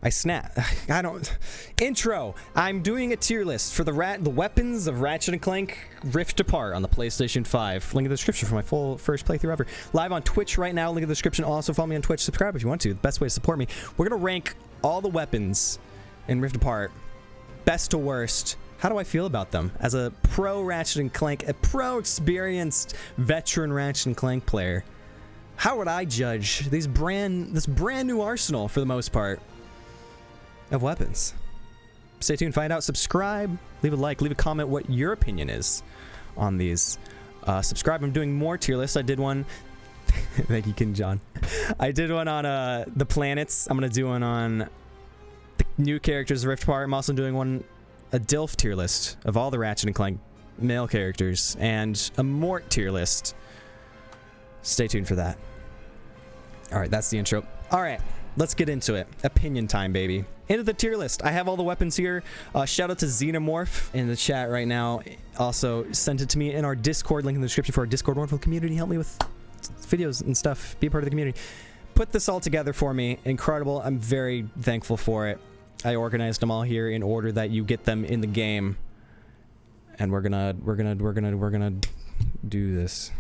I snap. I don't. Intro. I'm doing a tier list for the weapons of Ratchet and Clank Rift Apart on the PlayStation 5. Link in the description for my full first playthrough ever. Live on Twitch right now. Link in the description. Also follow me on Twitch. Subscribe if you want to. The best way to support me. We're gonna rank all the weapons in Rift Apart, best to worst. How do I feel about them as a pro Ratchet and Clank, a pro experienced veteran Ratchet and Clank player? How would I judge this brand new arsenal for the most part of weapons? Stay tuned, find out, subscribe, leave a like, leave a comment what your opinion is on these. Subscribe. I'm doing more tier lists. I did one. Thank you, King John. I did one on the planets. I'm gonna do one on the new characters of Rift Apart. I'm also doing a DILF tier list of all the Ratchet and Clank male characters and a Mort tier list. Stay tuned for that. All right, that's the intro. All right, let's get into it. Opinion time, baby. Into the tier list. I have all the weapons here. Shout out to Xenomorph in the chat right now. Also, sent it to me in our Discord. Link in the description for our Discord. Wonderful community. Help me with videos and stuff. Be a part of the community. Put this all together for me. Incredible. I'm very thankful for it. I organized them all here in order that you get them in the game. And we're gonna do this.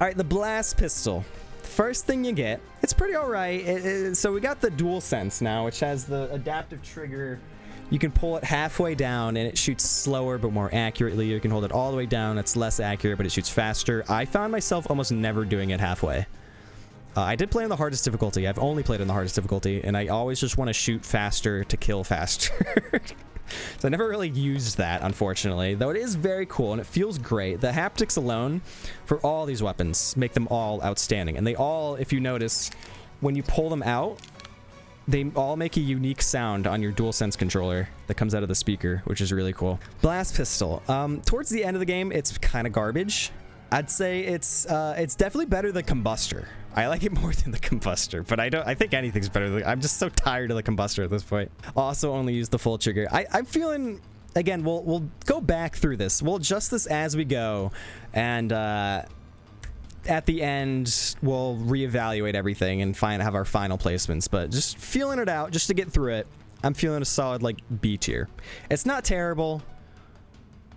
All right, the blast pistol. First thing you get, it's pretty all right. So we got the DualSense now, which has the adaptive trigger. You can pull it halfway down and it shoots slower but more accurately. You can hold it all the way down. It's less accurate, but it shoots faster. I found myself almost never doing it halfway. I did play on the hardest difficulty. I've only played on the hardest difficulty, and I always just want to shoot faster to kill faster. So I never really used that, unfortunately, though it is very cool and it feels great. The haptics alone for all these weapons make them all outstanding. And they all, if you notice, when you pull them out, they all make a unique sound on your DualSense controller that comes out of the speaker, which is really cool. Blast pistol. Towards the end of the game, it's kind of garbage. I'd say it's definitely better than Combustor. I like it more than the Combustor, but I think anything's better than... I'm just so tired of the Combustor at this point. Also only use the full trigger. I'm feeling... Again, we'll go back through this. We'll adjust this as we go, and at the end, we'll reevaluate everything and have our final placements. But just feeling it out, just to get through it, I'm feeling a solid, like, B tier. It's not terrible,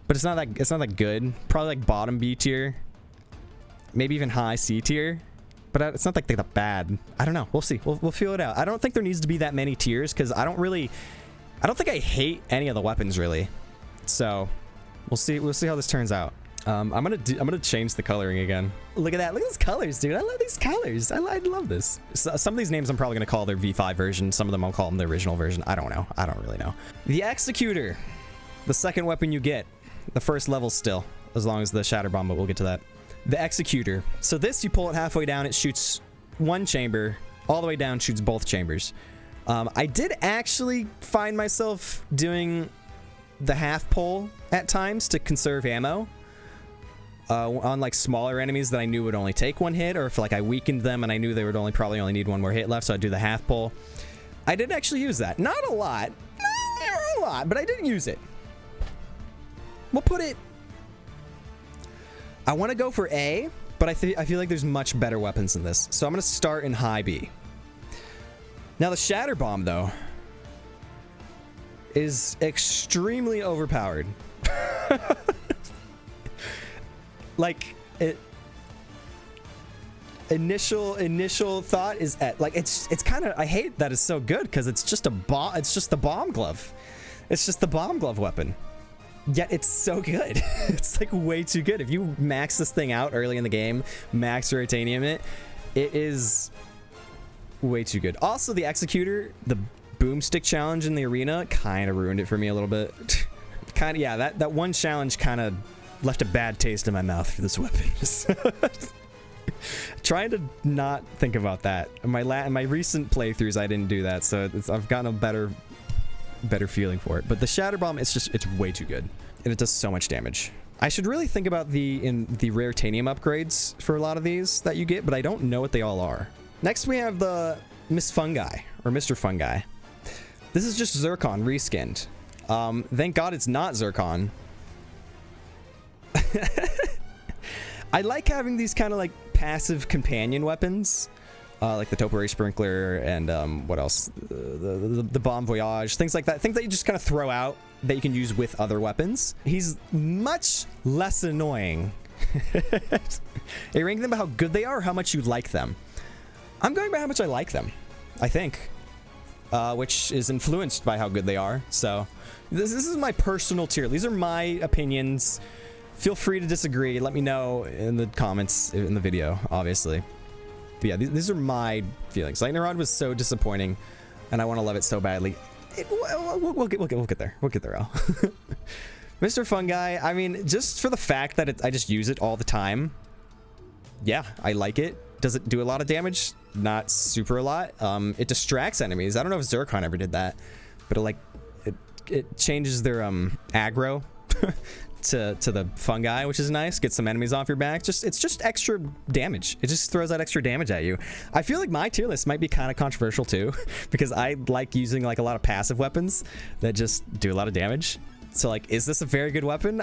but it's not that good. Probably like bottom B tier, maybe even high C tier. But it's not like they're that bad. I don't know. We'll see. We'll feel it out. I don't think there needs to be that many tiers because I don't think I hate any of the weapons really. So we'll see. We'll see how this turns out. I'm gonna change the coloring again. Look at that. Look at these colors, dude. I love these colors. I love this. So, some of these names I'm probably gonna call their V5 version. Some of them I'll call them the original version. I don't know. I don't really know. The Executor, the second weapon you get, the first level still, as long as the Shatter Bomb, but we'll get to that. The Executor. So this, you pull it halfway down, it shoots one chamber, all the way down, shoots both chambers. I did actually find myself doing the half pull at times to conserve ammo on like smaller enemies that I knew would only take one hit, or if like I weakened them and I knew they would probably only need one more hit left, so I'd do the half pull. I did actually use that. Not a lot, but I did use it. We'll put it... I want to go for A, but I feel like there's much better weapons than this. So I'm going to start in high B. Now the Shatter Bomb, though, is extremely overpowered. Like, initial thought is it's kind of... I hate that it's so good because it's just a bomb. It's just the bomb glove. It's just the bomb glove weapon. Yet it's so good. It's like way too good. If you max this thing out early in the game, max Titanium it is way too good. Also, the Executor, the boomstick challenge in the arena kind of ruined it for me a little bit. Yeah, that one challenge kind of left a bad taste in my mouth for this weapon. Trying to not think about that. In my recent playthroughs, I didn't do that, so I've gotten a better feeling for it. But the Shatter Bomb, it's way too good, and it does so much damage. I should really think about the rare Titanium upgrades for a lot of these that you get, but I don't know what they all are. Next we have the Miss Fungi, or Mr. Fungi. This is just Zircon reskinned. Thank God it's not Zircon. I like having these kind of like passive companion weapons. like the Topiary Sprinkler and what else? The Bomb Voyage, things like that. Things that you just kind of throw out that you can use with other weapons. He's much less annoying. Are you ranking them by how good they are or how much you like them? I'm going by how much I like them, I think, which is influenced by how good they are. So this is my personal tier. These are my opinions. Feel free to disagree. Let me know in the comments in the video, obviously. But yeah, these are my feelings. Lightning Rod was so disappointing, and I want to love it so badly. We'll get there. We'll get there, Al. Mr. Fungi, I mean, just for the fact that I just use it all the time, yeah, I like it. Does it do a lot of damage? Not super a lot. It distracts enemies. I don't know if Zircon ever did that, but it changes their aggro to the fungi, which is nice. Get some enemies off your back. It's just extra damage. It just throws out extra damage at you. I feel like my tier list might be kind of controversial too, because I like using like a lot of passive weapons that just do a lot of damage. So like, is this a very good weapon?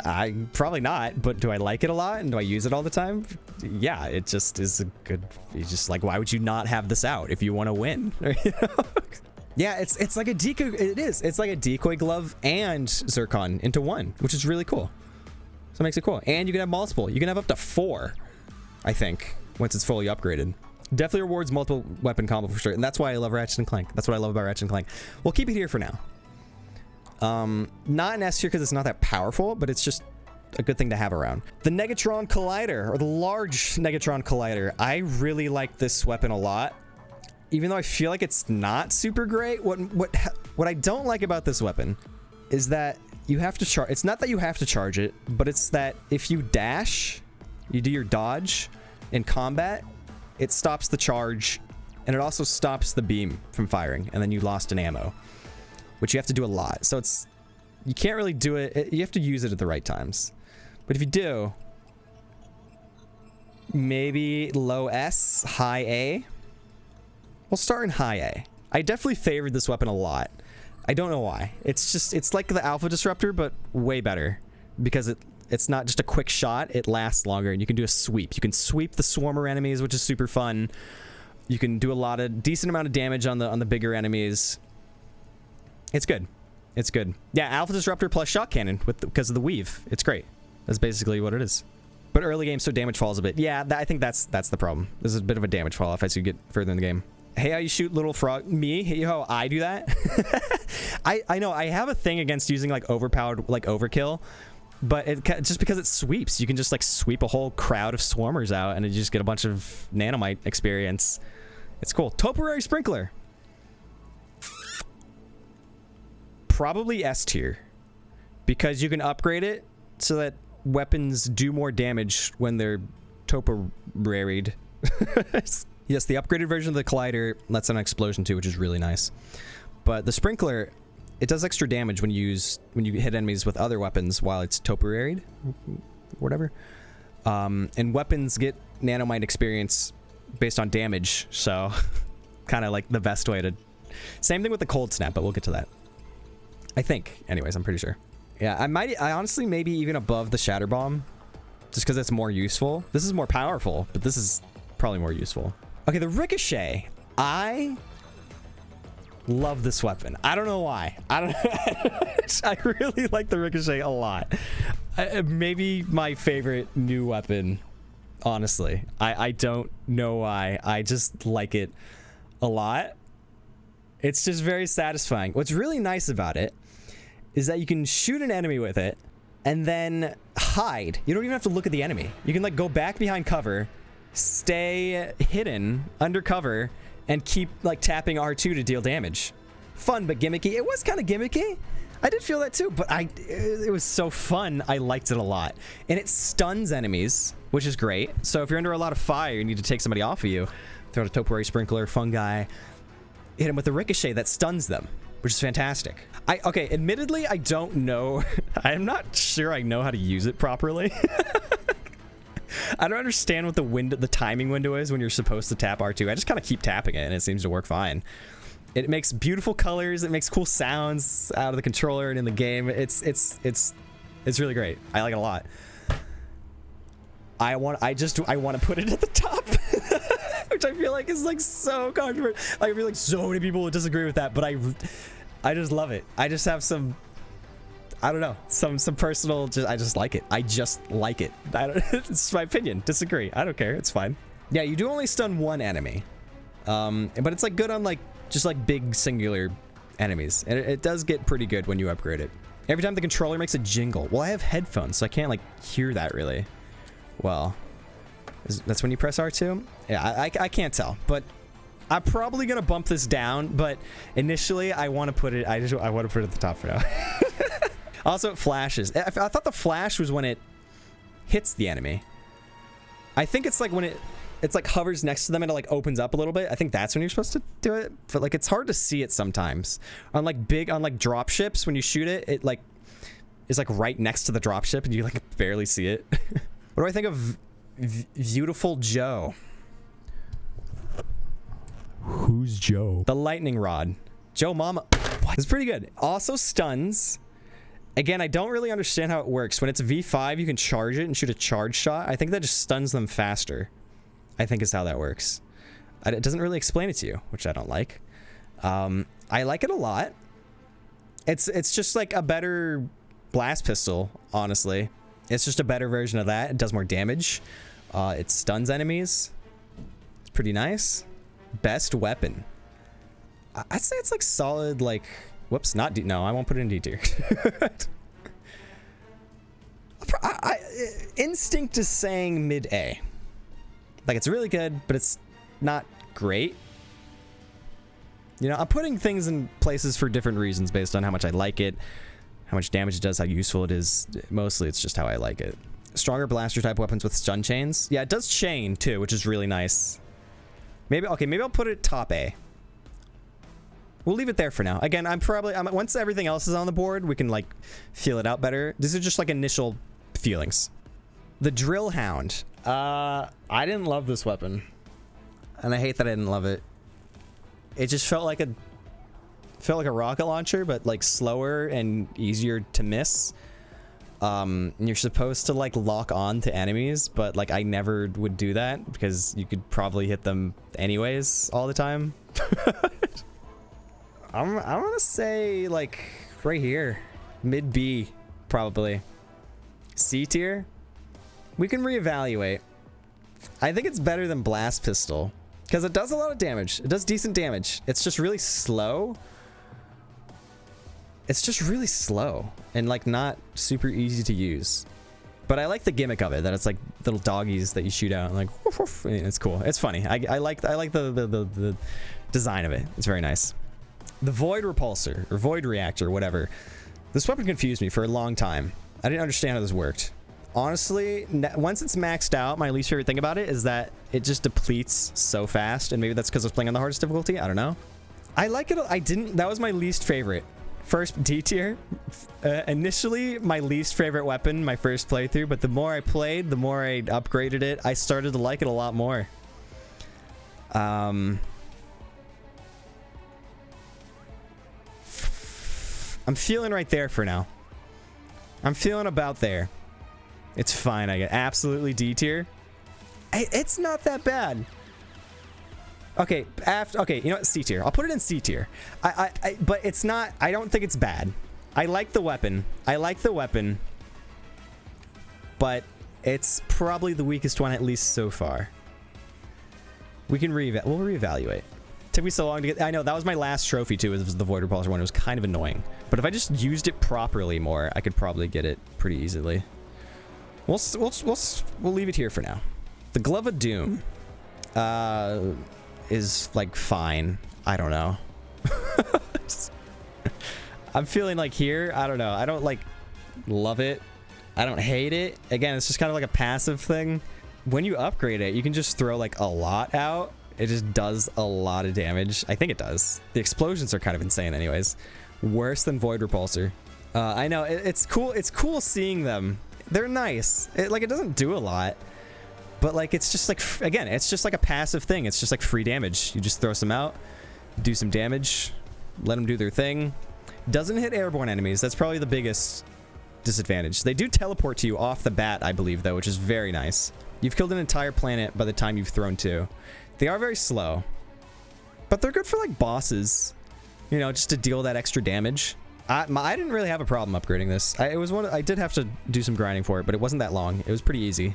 Probably not, but do I like it a lot and do I use it all the time? Yeah, it just is a good, it's just like, why would you not have this out if you want to win? You know? Yeah, it's like a decoy. It is. It's like a decoy glove and Zircon into one, which is really cool. So it makes it cool. And you can have multiple. You can have up to 4, I think, once it's fully upgraded. Definitely rewards multiple weapon combo for sure. And that's why I love Ratchet and Clank. That's what I love about Ratchet and Clank. We'll keep it here for now. Not an S tier because it's not that powerful, but it's just a good thing to have around. The Megatron Collider, or the large Megatron Collider. I really like this weapon a lot. Even though I feel like it's not super great, what I don't like about this weapon is that you have to charge. It's not that you have to charge it, but it's that if you dash, you do your dodge in combat, it stops the charge, and it also stops the beam from firing, and then you lost an ammo, which you have to do a lot. So you can't really do it. You have to use it at the right times. But if you do, maybe low S, high A. We'll start in high A. I definitely favored this weapon a lot. I don't know why. It's like the Alpha Disruptor, but way better. Because it's not just a quick shot, it lasts longer, and you can do a sweep. You can sweep the swarmer enemies, which is super fun. You can do decent amount of damage on the bigger enemies. It's good. It's good. Yeah, Alpha Disruptor plus Shock Cannon because of the weave. It's great. That's basically what it is. But early game, so damage falls a bit. Yeah, I think that's the problem. This is a bit of a damage fall off as you get further in the game. Hey, how you shoot little frog? Me? Hey, how I do that? I know I have a thing against using like overpowered, like overkill, but just because it sweeps, you can just like sweep a whole crowd of swarmers out, and you just get a bunch of nanomite experience. It's cool. Topiary Sprinkler. Probably S tier, because you can upgrade it so that weapons do more damage when they're topiaried. Yes, the upgraded version of the Collider lets out an explosion too, which is really nice. But the Sprinkler, it does extra damage when you hit enemies with other weapons while it's topiaried, whatever. And weapons get nanomite experience based on damage, so kind of like the best way to. Same thing with the Cold Snap, but we'll get to that. I think, anyways, I'm pretty sure. Yeah, I honestly maybe even above the Shatter Bomb, just because it's more useful. This is more powerful, but this is probably more useful. Okay, the Ricochet. I love this weapon. I don't know why. I really like the Ricochet a lot. Maybe my favorite new weapon, honestly. I don't know why. I just like it a lot. It's just very satisfying. What's really nice about it is that you can shoot an enemy with it and then hide. You don't even have to look at the enemy. You can like go back behind cover, stay hidden under cover, and keep like tapping R2 to deal damage. Fun but gimmicky. It was kind of gimmicky. I did feel that too, but it was so fun. I liked it a lot. And it stuns enemies, which is great. So if you're under a lot of fire, you need to take somebody off of you, throw out a Topiary Sprinkler, Fungi, hit them with the Ricochet that stuns them, which is fantastic. Okay, admittedly, I don't know. I'm not sure I know how to use it properly. I don't understand what the timing window is when you're supposed to tap R2. I just kind of keep tapping it, and it seems to work fine. It makes beautiful colors. It makes cool sounds out of the controller and in the game. It's really great. I like it a lot. I want to put it at the top. which I feel like is like so controversial. I feel like so many people would disagree with that, but I just love it. I just have some, I don't know, some personal, I just like it. I just like it. It's my opinion. Disagree. I don't care. It's fine. Yeah, you do only stun one enemy. But it's like good on like, just like big singular enemies. And it does get pretty good when you upgrade it. Every time the controller makes a jingle. Well, I have headphones, so I can't like hear that really. Well, that's when you press R2? Yeah, I can't tell, but I'm probably gonna bump this down, but initially I want to put it, I want to put it at the top for now. Also, it flashes. I thought the flash was when it hits the enemy. I think it's like when it's like hovers next to them and it like opens up a little bit. I think that's when you're supposed to do it, but like it's hard to see it sometimes. On like drop ships, when you shoot it, it like is like right next to the drop ship and you like barely see it. What do I think of Beautiful Joe? Who's Joe? The lightning rod. Joe Mama. What? It's pretty good. Also stuns. Again, I don't really understand how it works. When it's V5, you can charge it and shoot a charge shot. I think that just stuns them faster. I think is how that works. It doesn't really explain it to you, which I don't like. I like it a lot. It's just like a better blast pistol, honestly. It's just a better version of that. It does more damage. It stuns enemies. It's pretty nice. Best weapon. I'd say it's like solid, like, whoops, not D. No, I won't put it in D tier. Instinct is saying mid A. Like, it's really good, but it's not great. You know, I'm putting things in places for different reasons based on how much I like it, how much damage it does, how useful it is. Mostly, it's just how I like it. Stronger blaster type weapons with stun chains. Yeah, it does chain too, which is really nice. Maybe I'll put it top A. We'll leave it there for now. Again, once everything else is on the board, we can like feel it out better. These are just like initial feelings. The Drill Hound. I didn't love this weapon, and I hate that I didn't love it. It just felt like a rocket launcher, but like slower and easier to miss. You're supposed to like lock on to enemies, but like I never would do that because you could probably hit them anyways all the time. I'm gonna say like right here, mid B, probably. C tier. We can reevaluate. I think it's better than Blast Pistol because it does a lot of damage. It does decent damage. It's just really slow. It's just really slow and like not super easy to use. But I like the gimmick of it, that it's like little doggies that you shoot out and like woof, woof. It's cool. It's funny. I like the design of it. It's very nice. The Void Repulsor or Void Reactor, whatever. This weapon confused me for a long time. I didn't understand how this worked. Honestly, once it's maxed out, my least favorite thing about it is that it just depletes so fast, and maybe that's because I was playing on the hardest difficulty. I don't know. I like it. That was my least favorite. First D tier. Initially, my least favorite weapon, my first playthrough, but the more I played, the more I upgraded it, I started to like it a lot more. I'm feeling right there for now. I'm feeling about there. It's fine. I get absolutely D tier. It's not that bad. Okay, okay, you know what? C tier. I'll put it in C tier. But it's not. I don't think it's bad. I like the weapon. But it's probably the weakest one, at least so far. We'll reevaluate. Took me so long to get. I know that was my last trophy too. It was the Void Repulsor one. It was kind of annoying. But if I just used it properly more, I could probably get it pretty easily. We'll leave it here for now. The Glove of Doom is like fine. I don't know. I'm feeling like here. I don't know. I don't like love it. I don't hate it. Again, it's just kind of like a passive thing. When you upgrade it, you can just throw like a lot out. It just does a lot of damage. I think it does. The explosions are kind of insane anyways. Worse than Void Repulsor. I know. It's cool. It's cool seeing them. They're nice. It doesn't do a lot. But like, it's just like, again, it's just like a passive thing. It's just like free damage. You just throw some out, do some damage, let them do their thing. Doesn't hit airborne enemies. That's probably the biggest disadvantage. They do teleport to you off the bat, I believe, though, which is very nice. You've killed an entire planet by the time you've thrown 2. They are very slow, but they're good for like bosses, you know, just to deal that extra damage. I didn't really have a problem upgrading this. I did have to do some grinding for it, but it wasn't that long. It was pretty easy.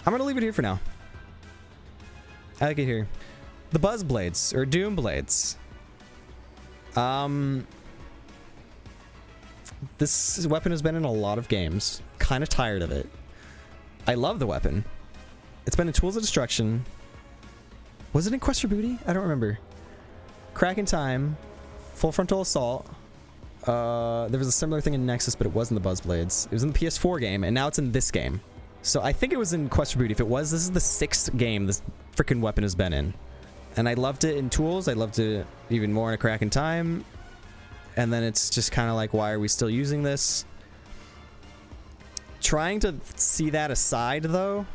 I'm gonna leave it here for now. I like it here. The Buzz Blades, or Doom Blades. This weapon has been in a lot of games. Kind of tired of it. I love the weapon. It's been in Tools of Destruction. Was it in Quest for Booty? I don't remember. Crack in Time. Full Frontal Assault. There was a similar thing in Nexus, but it wasn't the Buzz Blades. It was in the PS4 game, and now it's in this game. So I think it was in Quest for Booty. If it was, this is the 6th game this freaking weapon has been in. And I loved it in Tools. I loved it even more in A Crack in Time. And then it's just kind of like, why are we still using this? Trying to see that aside, though,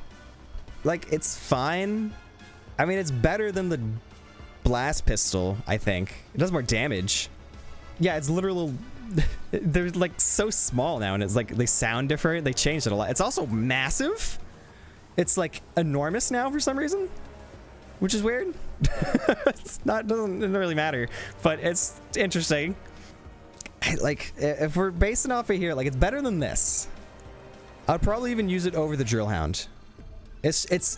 like, it's fine. I mean, it's better than the blast pistol, I think. It does more damage. Yeah, it's literally... they're, like, so small now, and it's like, they sound different. They changed it a lot. It's also massive. It's, like, enormous now for some reason, which is weird. Doesn't really matter, but it's interesting. Like, if we're basing off of here, like, it's better than this. I'd probably even use it over the Drill Hound. It's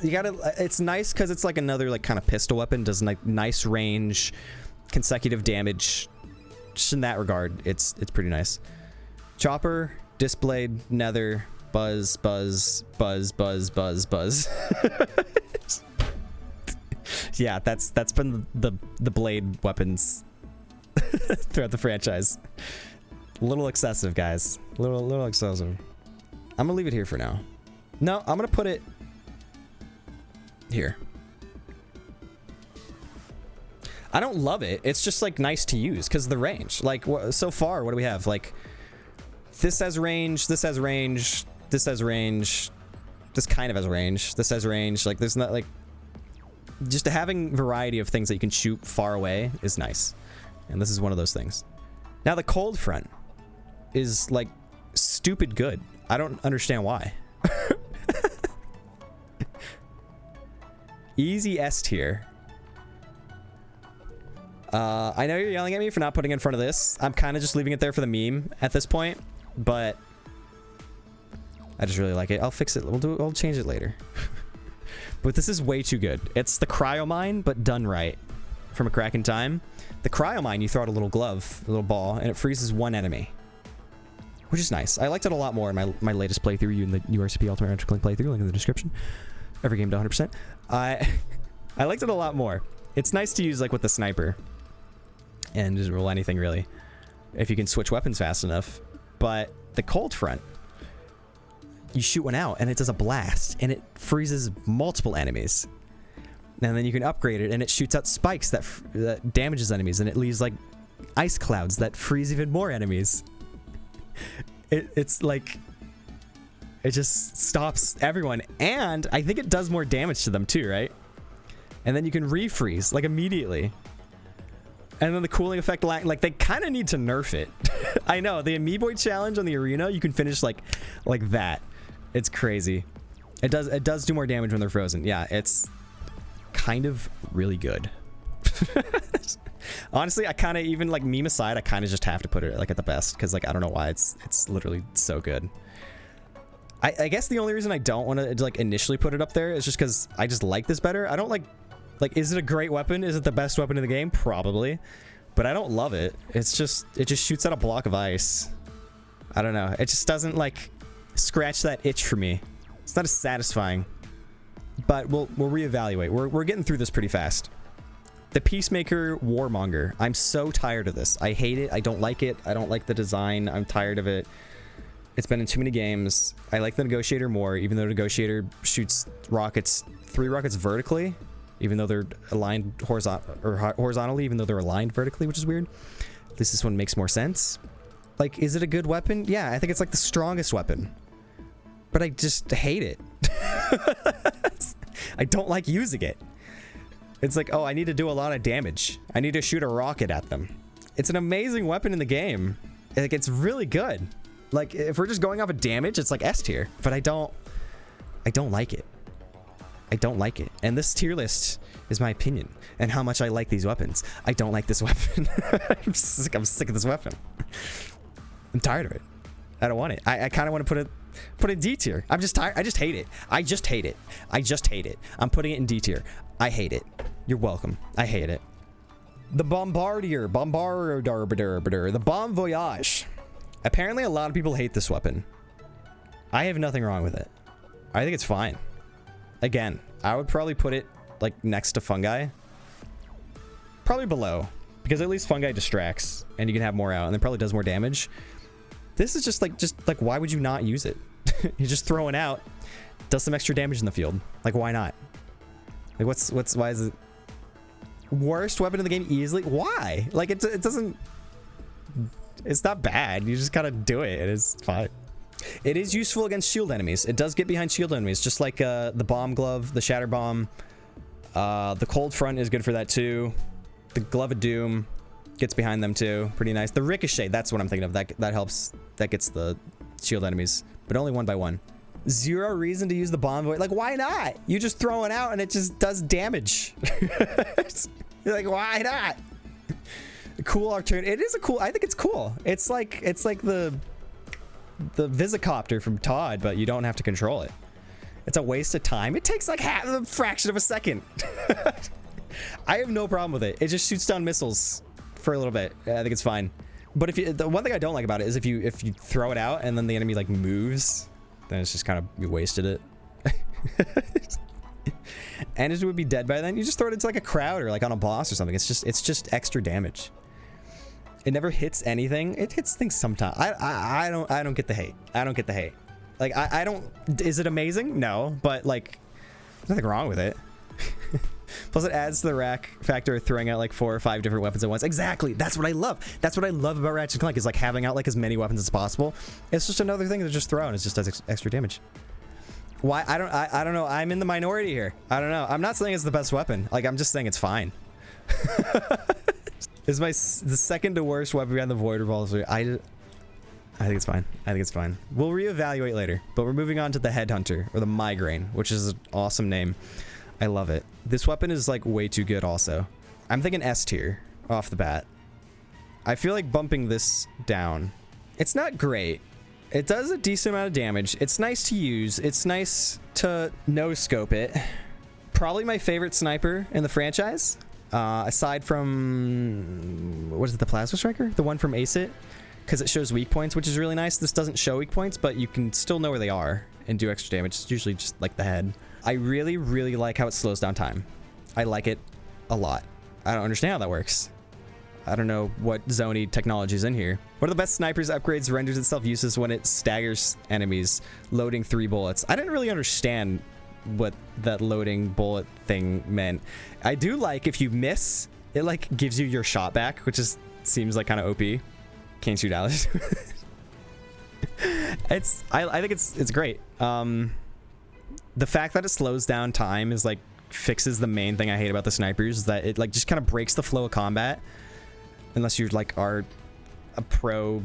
nice because it's like another like kind of pistol weapon, does like nice range, consecutive damage. Just in that regard, it's pretty nice. Chopper, Disc Blade, Nether, Buzz, Buzz, Buzz, Buzz, Buzz, Buzz. Yeah, that's been the blade weapons throughout the franchise. A little excessive, guys. Little excessive. I'm gonna leave it here for now. No, I'm gonna put it here. I don't love it. It's just like nice to use because of the range. Like so far, what do we have? Like this has range. This has range. This has range. This kind of has range. This has range. Like there's not like just having variety of things that you can shoot far away is nice. And this is one of those things. Now the cold front is like stupid good. I don't understand why. Easy S tier. I know you're yelling at me for not putting it in front of this. I'm kind of just leaving it there for the meme at this point, but I just really like it. I'll fix it. We'll change it later. But this is way too good. It's the Cryo Mine, but done right. From A Crack in Time. The Cryo Mine, you throw out a little glove, a little ball, and it freezes one enemy. Which is nice. I liked it a lot more in my latest playthrough, in the URCP Ultimate Ratchet and Clank playthrough, link in the description. Every game to 100%. I liked it a lot more. It's nice to use like with the sniper. And just roll anything really. If you can switch weapons fast enough. But the cold front, you shoot one out and it does a blast and it freezes multiple enemies. And then you can upgrade it and it shoots out spikes that damages enemies, and it leaves like ice clouds that freeze even more enemies. It's like it just stops everyone, and I think it does more damage to them too, right? And then you can refreeze like immediately. And then the cooling effect, like they kind of need to nerf it. I know the Amiiboid challenge on the arena, you can finish like that. It's crazy. It does do more damage when they're frozen. Yeah, it's kind of really good. Honestly, I kind of, even like meme aside, I kind of just have to put it like at the best because like I don't know why, it's literally so good. I guess the only reason I don't want to like initially put it up there is just because I just like this better. I don't like is it a great weapon? Is it the best weapon in the game? Probably, but I don't love it. It just shoots out a block of ice. I don't know. It just doesn't like scratch that itch for me. It's not as satisfying. But we'll reevaluate. We're getting through this pretty fast. The Peacemaker Warmonger. I'm so tired of this. I hate it. I don't like it. I don't like the design. I'm tired of it. It's been in too many games. I like the Negotiator more, even though Negotiator shoots rockets, 3 rockets vertically, even though they're aligned horizontally, even though they're aligned vertically, which is weird. At least this one makes more sense. Like, is it a good weapon? Yeah, I think it's like the strongest weapon. But I just hate it. I don't like using it. It's like, oh, I need to do a lot of damage. I need to shoot a rocket at them. It's an amazing weapon in the game. Like, it's really good. Like, if we're just going off of damage, it's like S tier. But I don't I don't like it. I don't like it. And this tier list is my opinion and how much I like these weapons. I don't like this weapon. I'm sick of this weapon. I'm tired of it. I don't want it. I kind of want to put it in D tier. I'm just tired. I just hate it. I just hate it. I just hate it. I'm putting it in D tier. I hate it. You're welcome. I hate it. The Bombardier. The Bomb Voyage. Apparently a lot of people hate this weapon. I have nothing wrong with it. I think it's fine. Again, I would probably put it like next to Fungi. Probably below. Because at least Fungi distracts and you can have more out and it probably does more damage. This is just like why would you not use it? You're just throwing out, does some extra damage in the field. Like why not? Like why is it worst weapon in the game easily? Why? Like it doesn't, it's not bad. You just gotta do it and it's fine. It is useful against shield enemies. It does get behind shield enemies, just like the Bomb Glove, the Shatter Bomb. The Cold Front is good for that too. The Glove of Doom gets behind them too. Pretty nice. The Ricochet, that's what I'm thinking of. That helps. That gets the shield enemies, but only one by one. Zero reason to use the Bomb Void. Like, why not? You just throw it out and it just does damage. You're like, why not? Cool alternative. It is a cool. I think it's cool. It's like the Visicopter from Todd, but you don't have to control it. It's a waste of time. It takes like half a fraction of a second. I have no problem with it. It just shoots down missiles for a little bit. I think it's fine. But the one thing I don't like about it is if you throw it out and then the enemy like moves, then it's just kind of, you wasted it. And it would be dead by then. You just throw it into like a crowd or like on a boss or something. It's just extra damage. It never hits anything. It hits things sometimes. I don't get the hate. I don't get the hate. Like I don't. Is it amazing? No, but like there's nothing wrong with it. Plus it adds to the rack factor of throwing out like 4 or 5 different weapons at once. Exactly. That's what I love. That's what I love about Ratchet and Clank is like having out like as many weapons as possible. It's just another thing to just throw and it just does extra damage. Why? I don't know. I'm in the minority here. I don't know. I'm not saying it's the best weapon. Like I'm just saying it's fine. It's the second to worst weapon behind the Void Revolver. I think it's fine. I think it's fine. We'll reevaluate later. But we're moving on to the Headhunter, or the Migraine, which is an awesome name. I love it. This weapon is like way too good also. I'm thinking S tier off the bat. I feel like bumping this down. It's not great. It does a decent amount of damage. It's nice to use. It's nice to no-scope it. Probably my favorite sniper in the franchise. Aside from, what is it, the Plasma Striker? The one from Ace It? Because it shows weak points, which is really nice. This doesn't show weak points, but you can still know where they are and do extra damage. It's usually just like the head. I really, really like how it slows down time. I like it a lot. I don't understand how that works. I don't know what Zony technology is in here. One of the best snipers upgrades renders itself useless when it staggers enemies, loading 3 bullets. I didn't really understand what that loading bullet thing meant. I do like if you miss, it like gives you your shot back, which is seems like kind of OP. Can't shoot Alice. I think it's great. The fact that it slows down time is like fixes the main thing I hate about the snipers, is that it like just kind of breaks the flow of combat unless you're like a pro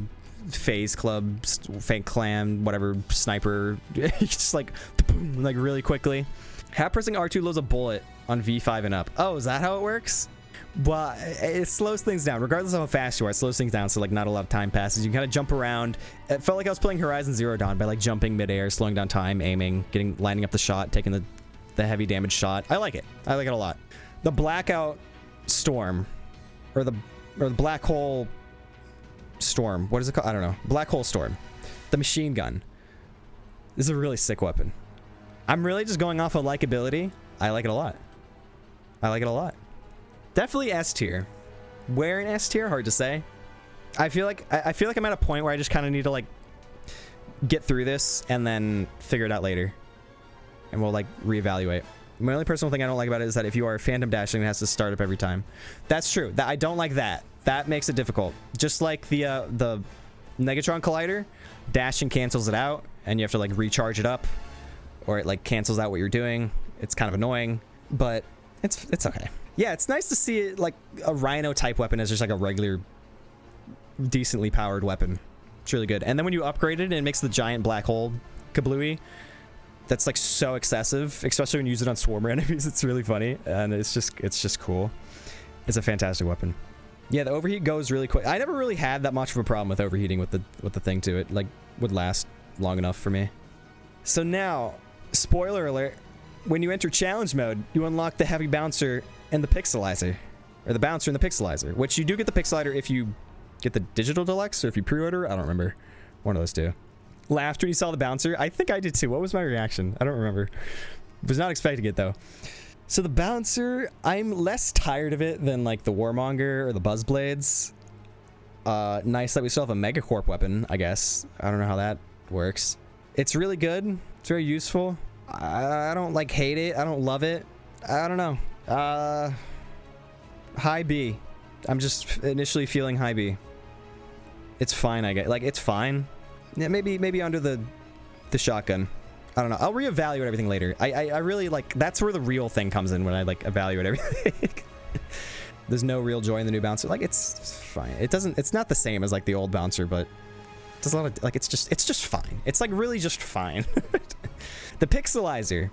phase club, fake clan, whatever sniper. Just like really quickly. Half pressing R2 loads a bullet on V5 and up. Oh, is that how it works? Well, it slows things down. Regardless of how fast you are, it slows things down so like not a lot of time passes. You can kind of jump around. It felt like I was playing Horizon Zero Dawn by like jumping midair, slowing down time, aiming, lining up the shot, taking the heavy damage shot. I like it. I like it a lot. The Blackout Storm, or the Black Hole Storm. What is it called? I don't know. Black Hole Storm. The machine gun. This is a really sick weapon. I'm really just going off of likability. I like it a lot. I like it a lot. Definitely S tier. Where in S tier? Hard to say. I feel like I'm at a point where I just kind of need to like get through this and then figure it out later, and we'll like reevaluate. My only personal thing I don't like about it is that if you are phantom dashing, it has to start up every time. That's true. I don't like that. That makes it difficult. Just like the Megatron Collider, dashing cancels it out, and you have to like recharge it up, or it like cancels out what you're doing. It's kind of annoying, but it's okay. Yeah, it's nice to see it like a Rhino type weapon as just like a regular, decently powered weapon. It's really good. And then when you upgrade it and it makes the giant black hole kablooey, that's like so excessive, especially when you use it on swarmer enemies. It's really funny, and it's just cool. It's a fantastic weapon. Yeah, the overheat goes really quick. I never really had that much of a problem with overheating with the thing to it. Like, would last long enough for me. So now, spoiler alert, when you enter challenge mode, you unlock the heavy bouncer and the pixelizer, or the bouncer and the pixelizer, which you do get the pixelizer if you get the digital deluxe or if you pre-order. I don't remember. One of those two. Laughed when you saw the bouncer. I think I did too. What was my reaction? I don't remember. Was not expecting it though. So the bouncer, I'm less tired of it than like the Warmonger or the Buzzblades. Nice that we still have a Megacorp weapon, I guess. I don't know how that works. It's really good. It's very useful. I don't like hate it. I don't love it. I don't know. High B. I'm just initially feeling high B. It's fine, I guess. Like, it's fine. Yeah, maybe under the shotgun. I don't know. I'll reevaluate everything later. I really like, that's where the real thing comes in, when I like evaluate everything. There's no real joy in the new bouncer. Like, it's fine. It's not the same as like the old bouncer, but there's a lot of like, it's just fine. It's like really just fine. The Pixelizer,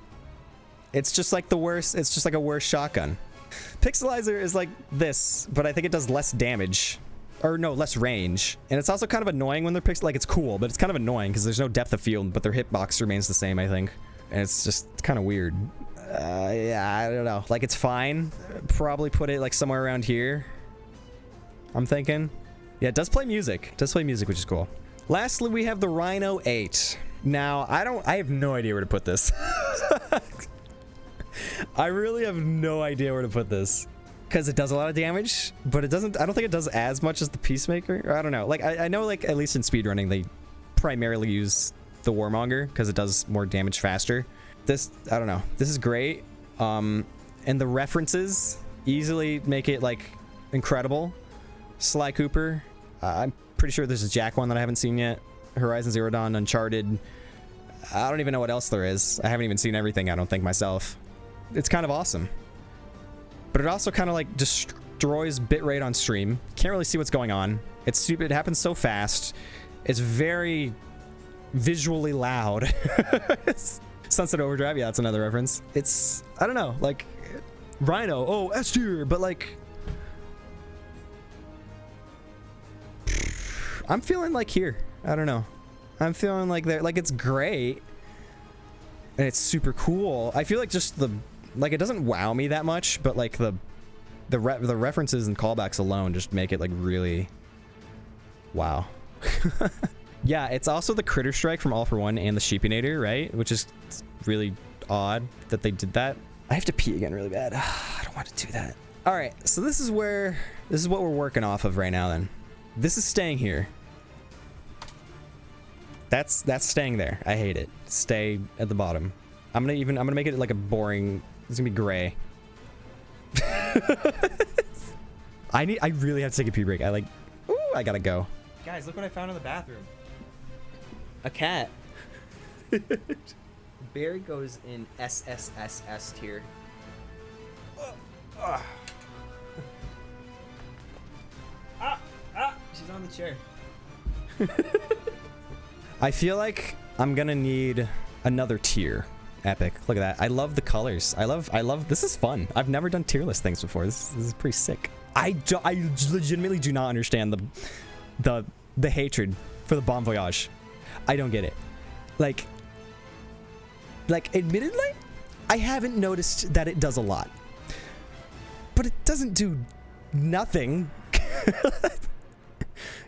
it's just like the worst. It's just like a worse shotgun. Pixelizer is like this, but I think it does less damage. Or no, less range. And it's also kind of annoying when they're pixel. Like, it's cool, but it's kind of annoying because there's no depth of field, but their hitbox remains the same, I think. And it's just kind of weird. Yeah, I don't know. Like, it's fine. Probably put it like somewhere around here, I'm thinking. Yeah, it does play music. It does play music, which is cool. Lastly, we have the Rhino 8. Now, I have no idea where to put this. I really have no idea where to put this. Because it does a lot of damage, but it doesn't, I don't think it does as much as the Peacemaker, or I don't know. Like, I know, like, at least in speedrunning, they primarily use the Warmonger because it does more damage faster. This, I don't know. This is great. And the references easily make it, like, incredible. Sly Cooper. I'm pretty sure there's a Jack one that I haven't seen yet. Horizon Zero Dawn, Uncharted. I don't even know what else there is. I haven't even seen everything, I don't think, myself. It's kind of awesome. But it also kind of like destroys bitrate on stream. Can't really see what's going on. It's stupid. It happens so fast. It's very visually loud. Sunset Overdrive. Yeah, that's another reference. It's, I don't know, like Rhino. Oh, S tier. But like, I'm feeling like here. I don't know. I'm feeling like there. Like, it's great. And it's super cool. I feel like just the, like, it doesn't wow me that much, but like the references and callbacks alone just make it like really wow. Yeah, it's also the Critter Strike from All for One and the Sheepinator, right? Which is really odd that they did that. I have to pee again really bad. I don't want to do that. All right, so this is what we're working off of right now then. This is staying here. That's staying there. I hate it. Stay at the bottom. I'm gonna make it like a boring, it's gonna be gray. I really have to take a pee break. Ooh, I gotta go. Guys, look what I found in the bathroom. A cat. Barry goes in SSSS tier. She's on the chair. I feel like I'm gonna need another tier. Epic. Look at that. I love the colors. I love, this is fun. I've never done tier list things before. This is pretty sick. I legitimately do not understand the hatred for the Bon Voyage. I don't get it. Like admittedly, I haven't noticed that it does a lot. But it doesn't do nothing.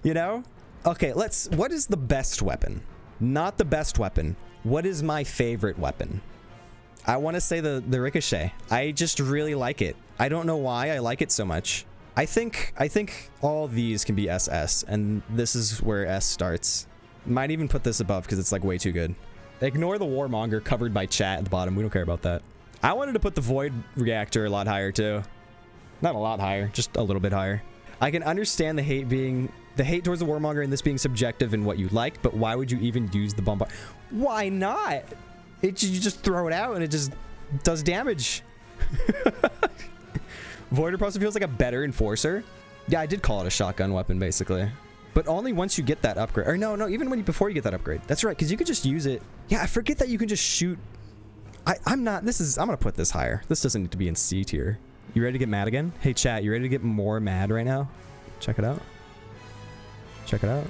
You know? Okay, what is the best weapon? Not the best weapon. What is my favorite weapon? I want to say the Ricochet. I just really like it. I don't know why I like it so much. I think all these can be SS, and this is where S starts. Might even put this above because it's like way too good. Ignore the Warmonger covered by chat at the bottom. We don't care about that. I wanted to put the Void Reactor a lot higher too. Not a lot higher, just a little bit higher. I can understand the hate towards the Warmonger and this being subjective in what you like, but why would you even use the bombard? Why not? You just throw it out and it just does damage. Voider also feels like a better enforcer. Yeah, I did call it a shotgun weapon, basically. But only once you get that upgrade. Or no, even before you get that upgrade. That's right, because you could just use it. Yeah, I forget that you can just shoot. I'm gonna put this higher. This doesn't need to be in C tier. You ready to get mad again? Hey chat, you ready to get more mad right now? Check it out. Check it out.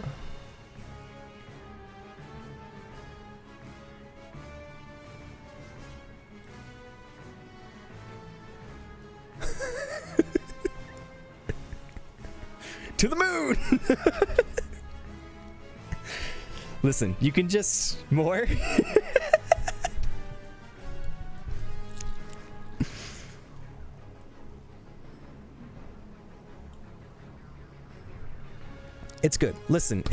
To the moon! Listen, you can just more. It's good. Listen,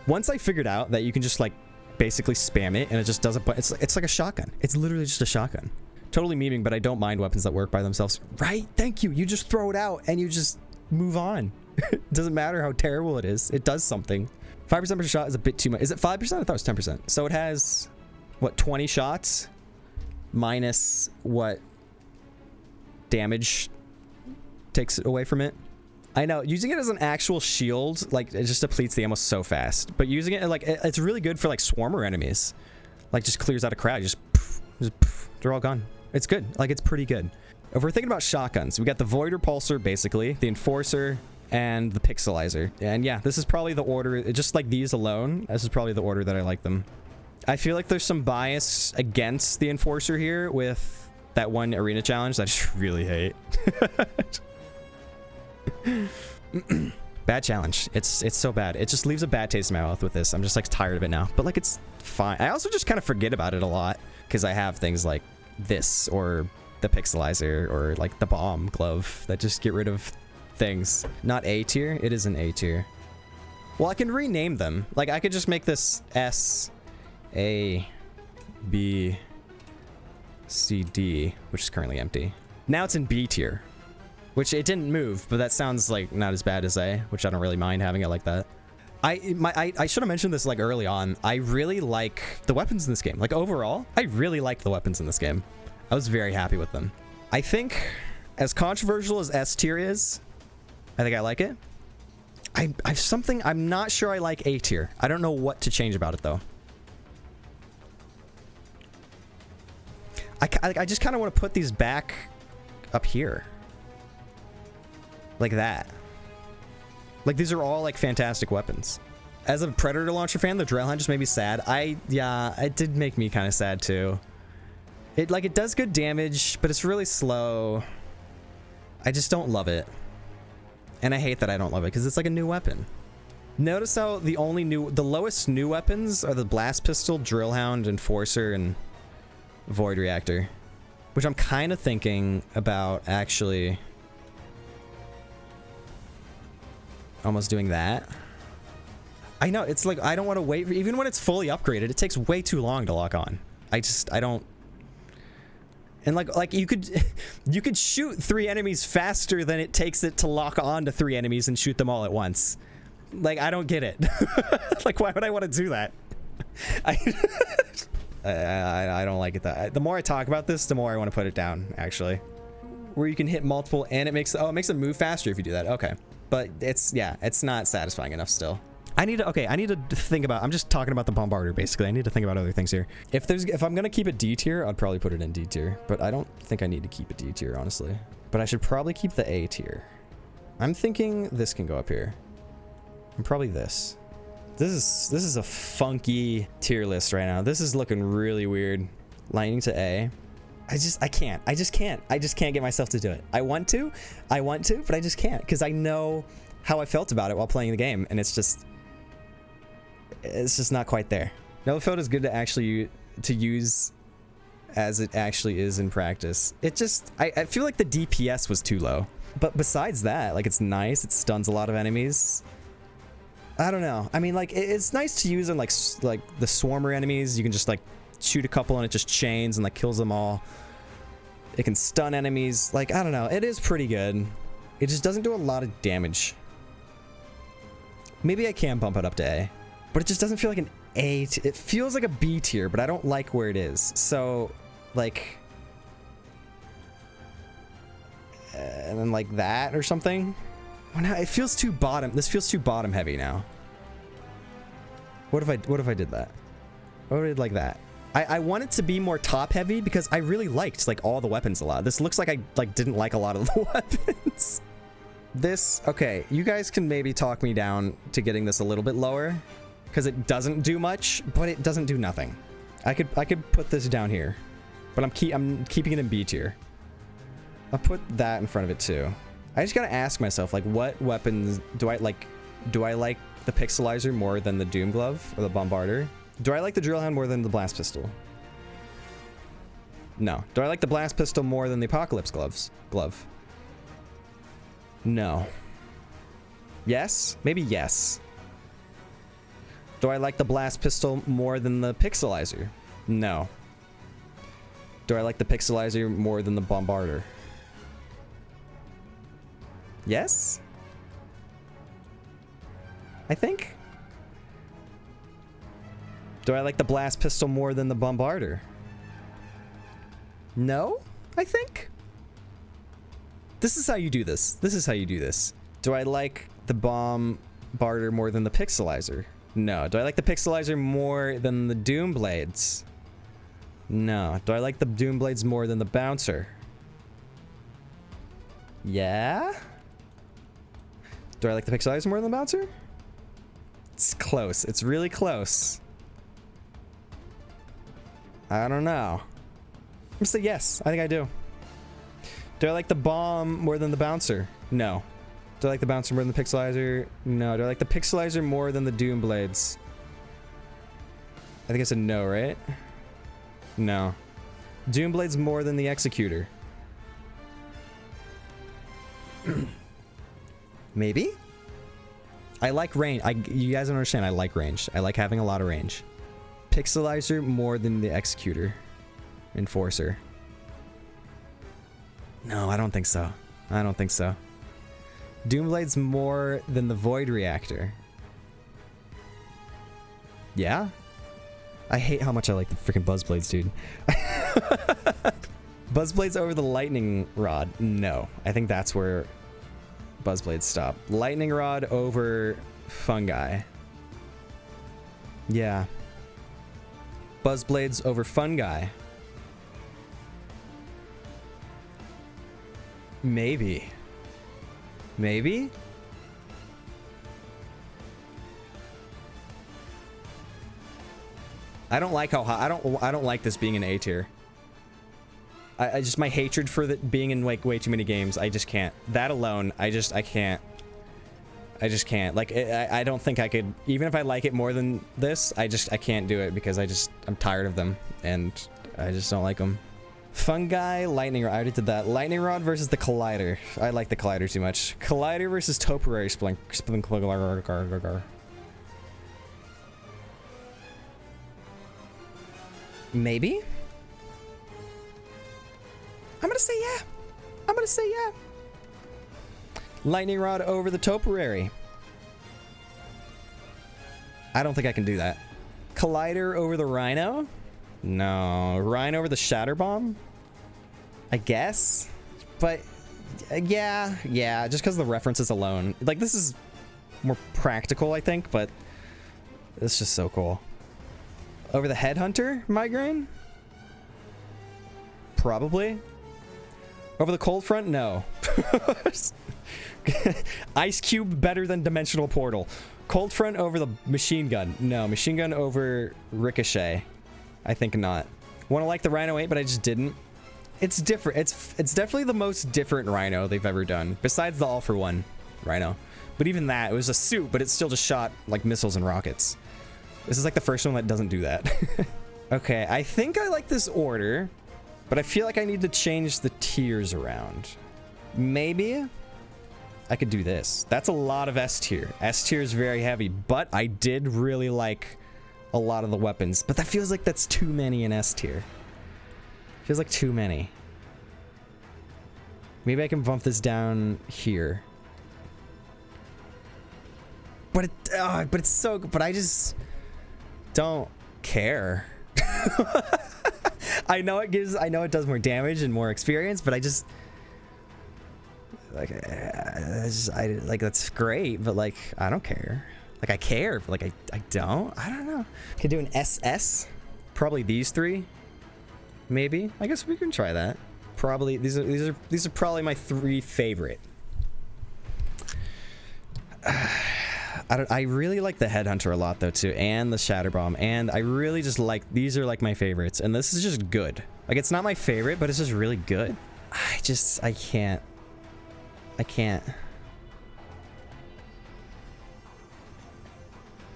once I figured out that you can just like basically spam it and it just doesn't, it's like a shotgun. It's literally just a shotgun. Totally memeing, but I don't mind weapons that work by themselves. Right? Thank you. You just throw it out and you just move on. It doesn't matter how terrible it is. It does something. 5% per shot is a bit too much. Is it 5%? I thought it was 10%. So it has, what, 20 shots minus what damage takes it away from it. I know, using it as an actual shield, like, it just depletes the ammo so fast. But using it, like, it's really good for, like, swarmer enemies. Like, just clears out a crowd. Just poof, they're all gone. It's good. Like, it's pretty good. If we're thinking about shotguns, we got the Void Repulsor, basically, the Enforcer, and the Pixelizer. And yeah, this is probably the order, just like these alone, this is probably the order that I like them. I feel like there's some bias against the Enforcer here with that one arena challenge that I just really hate. Bad challenge. It's so bad. It just leaves a bad taste in my mouth with this. I'm just like tired of it now. But like, it's fine. I also just kind of forget about it a lot because I have things like this or the Pixelizer or like the bomb glove that just get rid of things. Not A tier. It is an A tier. Well, I can rename them. Like, I could just make this S A B C D, which is currently empty. Now it's in B tier, which it didn't move, but that sounds like not as bad as A, which I don't really mind having it like that. I should have mentioned this like early on. I really like the weapons in this game. Like overall, I really liked the weapons in this game. I was very happy with them. I think as controversial as S tier is, I think I like it. I'm not sure I like A tier. I don't know what to change about it though. I just kind of want to put these back up here. Like that. Like these are all like fantastic weapons. As a Predator launcher fan, the Drill Hunt just made me sad. Yeah, it did make me kind of sad too. It does good damage, but it's really slow. I just don't love it. And I hate that I don't love it because it's like a new weapon. Notice how the lowest new weapons are the Blast Pistol, Drill Hound, Enforcer, and Void Reactor. Which I'm kind of thinking about actually almost doing that. I know, it's like I don't want to wait. Even when it's fully upgraded, it takes way too long to lock on. I don't. And like you could shoot 3 enemies faster than it takes it to lock on to 3 enemies and shoot them all at once. Like, I don't get it. Like, why would I want to do that? I don't like it. The more I talk about this, the more I want to put it down, actually. Where you can hit multiple and it makes it move faster if you do that. Okay. But it's not satisfying enough still. I need to think about, I'm just talking about the Bombardier basically. I need to think about other things here. If I'm gonna keep it D tier, I'd probably put it in D tier, but I don't think I need to keep it D tier, honestly. But I should probably keep the A tier. I'm thinking this can go up here. And probably this. This is a funky tier list right now. This is looking really weird. Lightning to A. I just can't get myself to do it. I want to, but I just can't because I know how I felt about it while playing the game, and it's just not quite there. No, it felt as good to actually use as it actually is in practice. I feel like the DPS was too low. But besides that, like, it's nice. It stuns a lot of enemies. I don't know. I mean, like, it's nice to use on like the swarmer enemies. You can just like shoot a couple and it just chains and like kills them all. It can stun enemies. Like, I don't know. It is pretty good. It just doesn't do a lot of damage. Maybe I can bump it up to A. But it just doesn't feel like an A. It feels like a B tier, but I don't like where it is. So, like, and then like that or something. Well, now it feels too bottom. This feels too bottom heavy now. What if I did that? What if I did like that? I want it to be more top heavy because I really liked like all the weapons a lot. This looks like I like didn't like a lot of the weapons. This, okay, you guys can maybe talk me down to getting this a little bit lower because it doesn't do much, but it doesn't do nothing. I could put this down here, but I'm keeping it in B tier. I'll put that in front of it too. I just gotta ask myself, like, what weapons do I like? Do I like the Pixelizer more than the Doom Glove or the Bombarder? Do I like the Drill Hound more than the Blast Pistol? No. Do I like the Blast Pistol more than the Apocalypse glove? No. Yes? Maybe yes. Do I like the Blast Pistol more than the Pixelizer? No. Do I like the Pixelizer more than the Bombarder? Yes? I think? Do I like the Blast Pistol more than the Bombarder? No? I think? This is how you do this. This is how you do this. Do I like the Bombarder more than the Pixelizer? No. Do I like the Pixelizer more than the Doom Blades? No. Do I like the Doom Blades more than the Bouncer? Yeah? Do I like the Pixelizer more than the Bouncer? It's close. It's really close. I don't know. I'm gonna say yes. I think I do. Do I like the Bomb more than the Bouncer? No. Do I like the Bouncer more than the Pixelizer? No. Do I like the Pixelizer more than the Doom Blades? I think I said no, right? No. Doom Blades more than the Executor? Maybe? I like range. You guys don't understand. I like range. I like having a lot of range. Pixelizer more than the Executor. Enforcer. No, I don't think so. I don't think so. Doomblade's more than the Void Reactor. Yeah? I hate how much I like the freaking Buzzblades, dude. Buzzblades over the Lightning Rod. No. I think that's where Buzzblades stop. Lightning Rod over Fungi. Yeah. Buzzblades over Fungi. Maybe. Maybe? I don't like how high. I don't like this being an A tier. I just, my hatred for that being in like way too many games, I just can't. That alone, I can't. I just can't. Like, I don't think I could, even if I like it more than this, I can't do it because I'm tired of them and I just don't like them. Fungi, Lightning Rod. I already did that. Lightning Rod versus the Collider. I like the Collider too much. Collider versus Topiary Splinkler. Maybe? I'm gonna say yeah. I'm gonna say yeah. Lightning Rod over the Topiary. I don't think I can do that. Collider over the Rhino? No. Rhino over the Shatter Bomb? I guess. But yeah, just because of the references alone. Like, this is more practical, I think, but it's just so cool. Over the Headhunter Migraine? Probably. Over the Cold Front? No. Ice Cube better than Dimensional Portal. Cold Front over the Machine Gun? No. Machine Gun over Ricochet? I think not. Want to like the Rhino 8, but I just didn't. It's different. It's definitely the most different Rhino they've ever done, besides the All-for-One Rhino. But even that, it was a suit, but it still just shot like missiles and rockets. This is like the first one that doesn't do that. Okay, I think I like this order, but I feel like I need to change the tiers around. Maybe I could do this. That's a lot of S tier. S tier is very heavy, but I did really like a lot of the weapons. But that feels like that's too many in S tier. Feels like too many. Maybe I can bump this down here. But it's so good. But I just don't care. I know it does more damage and more experience, but like that's great, but like I don't care. Like I care, but like I don't. I don't know. Could do an SS. Probably these three. Maybe. I guess we can try that. Probably these are probably my 3 favorite. I really like the Headhunter a lot though too, and the Shatter Bomb, and I really just like these are like my favorites, and this is just good. Like it's not my favorite, but it's just really good. I can't.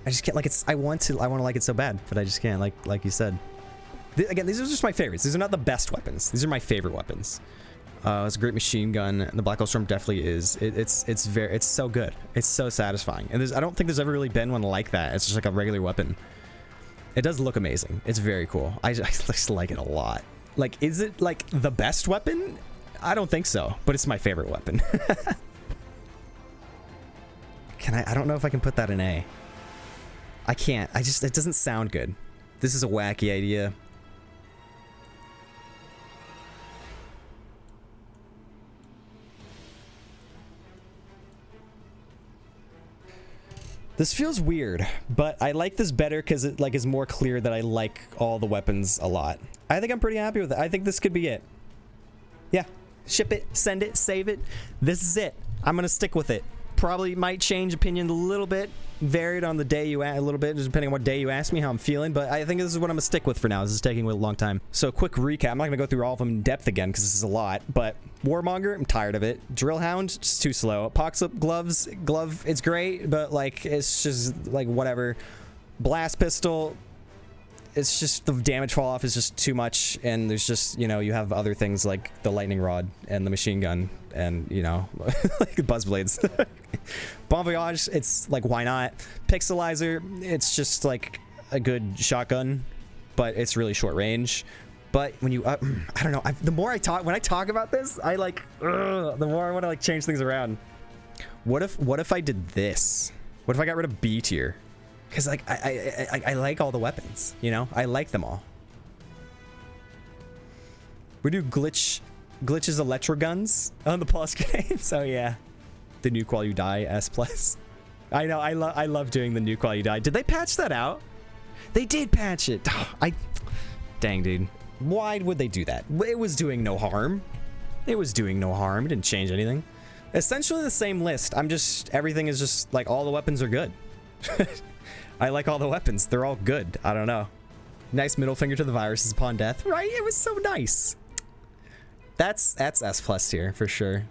I just can't, like I want to like it so bad, but I just can't, like you said. Again, these are just my favorites. These are not the best weapons. These are my favorite weapons. It's a great machine gun. The Blackout Storm definitely is. It's so good. It's so satisfying. And I don't think there's ever really been one like that. It's just like a regular weapon. It does look amazing. It's very cool. I just like it a lot. Like, is it like the best weapon? I don't think so, but it's my favorite weapon. I don't know if I can put that in A. I can't. It doesn't sound good. This is a wacky idea. This feels weird, but I like this better because it like is more clear that I like all the weapons a lot. I think I'm pretty happy with it. I think this could be it. Yeah, ship it, send it, save it. This is it. I'm gonna stick with it. Probably might change opinion a little bit, varied on the day you a little bit, just depending on what day you ask me how I'm feeling. But I think this is what I'm gonna stick with for now. This is taking a long time. So quick recap. I'm not gonna go through all of them in depth again because this is a lot. But Warmonger, I'm tired of it. Drill Hound, just too slow. Apocalypse glove, it's great, but like it's just like whatever. Blast pistol, it's just the damage fall off is just too much, and there's just, you know, you have other things like the lightning rod and the machine gun and, you know, like buzz blades. Voyage, it's like, why not? Pixelizer, it's just like a good shotgun, but it's really short range. But when you I don't know, the more I talk, when I talk about this, I like the more I want to like change things around. What if I did this? What if I got rid of B tier? Because like I like all the weapons, you know, I like them all. We do glitches electro guns on the plus game, so yeah. The nuke while you die S+. I know, I love doing the nuke while you die. Did they patch that out? They did patch it. Dang, dude. Why would they do that? It was doing no harm. It was doing no harm. It didn't change anything. Essentially the same list. Everything is just like all the weapons are good. I like all the weapons. They're all good. I don't know. Nice middle finger to the viruses upon death. Right? It was so nice. That's S+ here for sure.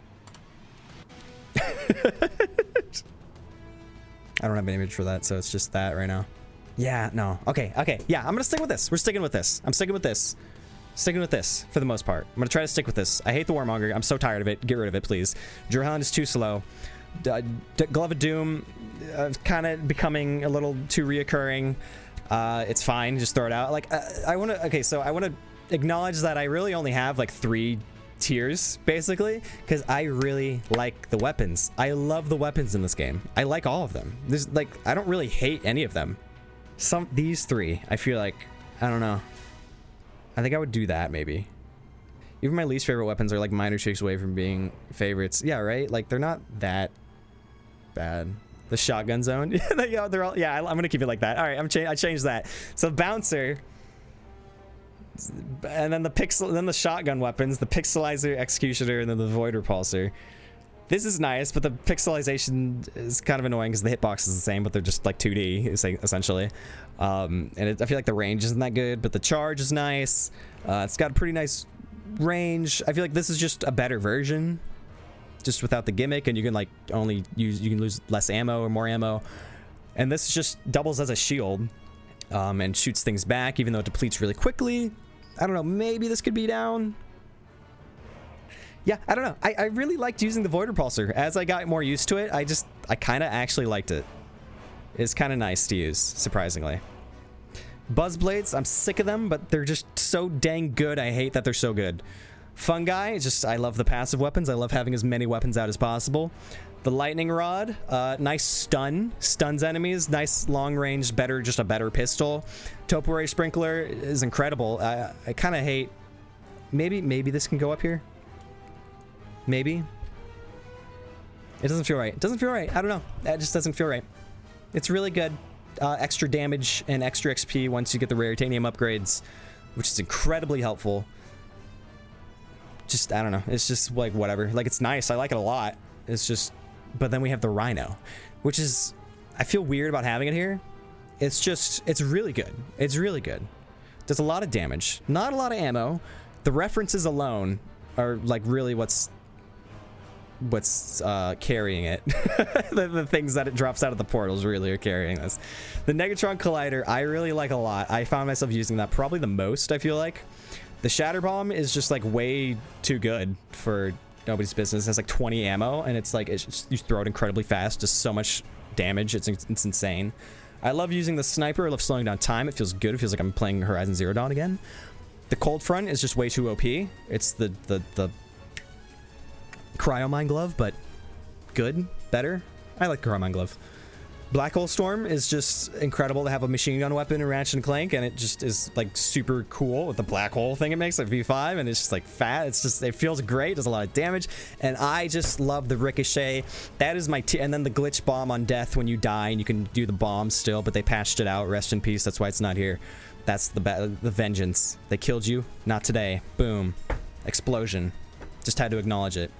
I don't have an image for that, so it's just that right now. Yeah, no. Okay. Yeah, I'm gonna stick with this. We're sticking with this. I'm sticking with this. Sticking with this for the most part. I'm gonna try to stick with this. I hate the Warmonger. I'm so tired of it. Get rid of it, please. Drill Hound is too slow. Glove of Doom, kind of becoming a little too reoccurring. It's fine. Just throw it out. Like, I want to. Okay, so I want to acknowledge that I really only have like 3 tiers basically, because I really like the weapons. I love the weapons in this game. I like all of them. There's like, I don't really hate any of them. These 3, I feel like, I don't know. I think I would do that maybe. Even my least favorite weapons are like minor tweaks away from being favorites. Yeah, right? Like they're not that bad. The shotgun zone. Yeah, they're all, yeah, I'm gonna keep it like that. All right, I changed that. So bouncer, and then the shotgun weapons, the Pixelizer, Executor, and then the Void Repulsor. This is nice, but the pixelization is kind of annoying because the hitbox is the same, but they're just like 2D essentially. And I feel like the range isn't that good, but the charge is nice. It's got a pretty nice range. I feel like this is just a better version, just without the gimmick, and you can like you can lose less ammo or more ammo. And this just doubles as a shield, and shoots things back, even though it depletes really quickly. I don't know, maybe this could be down. Yeah, I don't know. I really liked using the Void Repulsor. As I got more used to it, I kind of actually liked it. It's kind of nice to use, surprisingly. Buzz Blades, I'm sick of them, but they're just so dang good. I hate that they're so good. Fungi, I love the passive weapons. I love having as many weapons out as possible. The Lightning Rod, nice stuns enemies, nice long range, just a better pistol. Topiary Sprinkler is incredible. I kind of hate, maybe this can go up here. Maybe. It doesn't feel right. It doesn't feel right. I don't know. That just doesn't feel right. It's really good. Extra damage and extra XP once you get the Raritanium upgrades, which is incredibly helpful. Just, I don't know. It's just like whatever. Like, it's nice. I like it a lot. It's just, but then we have the Rhino, which is, I feel weird about having it here. It's just, it's really good. It's really good. Does a lot of damage. Not a lot of ammo. The references alone are like really what's carrying it. the things that it drops out of the portals really are carrying this. The Megatron Collider, I really like a lot. I found myself using that probably the most, I feel like. The Shatter Bomb is just like way too good for nobody's business. It has like 20 ammo, and it's like, you throw it incredibly fast, just so much damage. It's insane. I love using the sniper. I love slowing down time. It feels good. It feels like I'm playing Horizon Zero Dawn again. The Cold Front is just way too OP. It's the Cryo Mine Glove, but good, better. I like Cryo Mine Glove. Blackout Storm is just incredible to have a machine gun weapon in Ratchet and Clank, and it just is like super cool with the black hole thing it makes at V5, and it's just like fat. It's just, it feels great, does a lot of damage, and I just love the Ricochet. That is my and then the glitch bomb on death when you die, and you can do the bomb still, but they patched it out. Rest in peace. That's why it's not here. That's the vengeance. They killed you. Not today. Boom. Explosion. Just had to acknowledge it.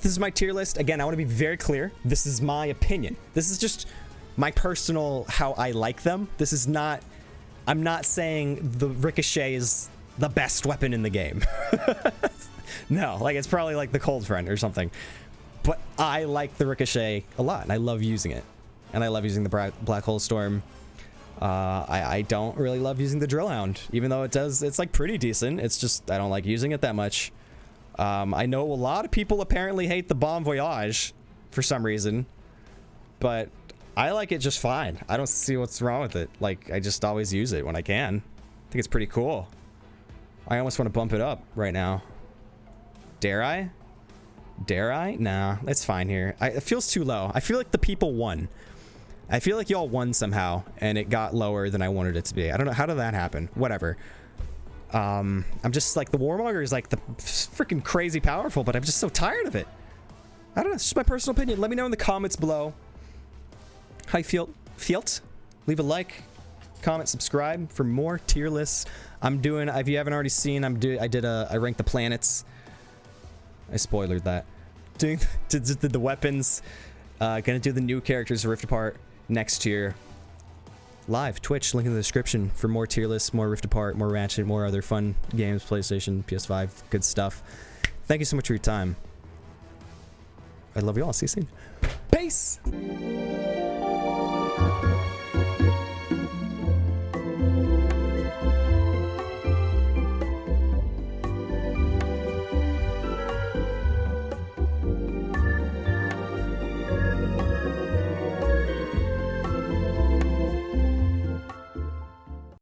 This is my tier list. Again, I want to be very clear. This is my opinion. This is just my personal, how I like them. This is not, I'm not saying the Ricochet is the best weapon in the game. No, like it's probably like the Cold Front or something. But I like the Ricochet a lot, and I love using it. And I love using the Black Hole Storm. I don't really love using the Drill Hound, even though it's like pretty decent. It's just, I don't like using it that much. I know a lot of people apparently hate the Bomb Voyage for some reason, but I like it just fine. I don't see what's wrong with it. Like, I just always use it when I can. I think it's pretty cool. I almost want to bump it up right now. Dare I? Dare I? Nah, it's fine here. It feels too low. I feel like the people won. I feel like y'all won somehow, and it got lower than I wanted it to be. I don't know. How did that happen? Whatever. I'm just like, the Warmonger is like the freaking crazy powerful, but I'm just so tired of it. I don't know. It's just my personal opinion. Let me know in the comments below how you felt. Leave a like, comment, subscribe for more tier lists. I'm doing, if you haven't already seen, I ranked the planets. I spoilered that. Did the weapons. Gonna do the new characters Rift Apart next year. Live Twitch, link in the description for more tier lists, more Rift Apart, more Ratchet, more other fun games, PlayStation, PS5, good stuff. Thank you so much for your time. I love you all. See you soon. Peace.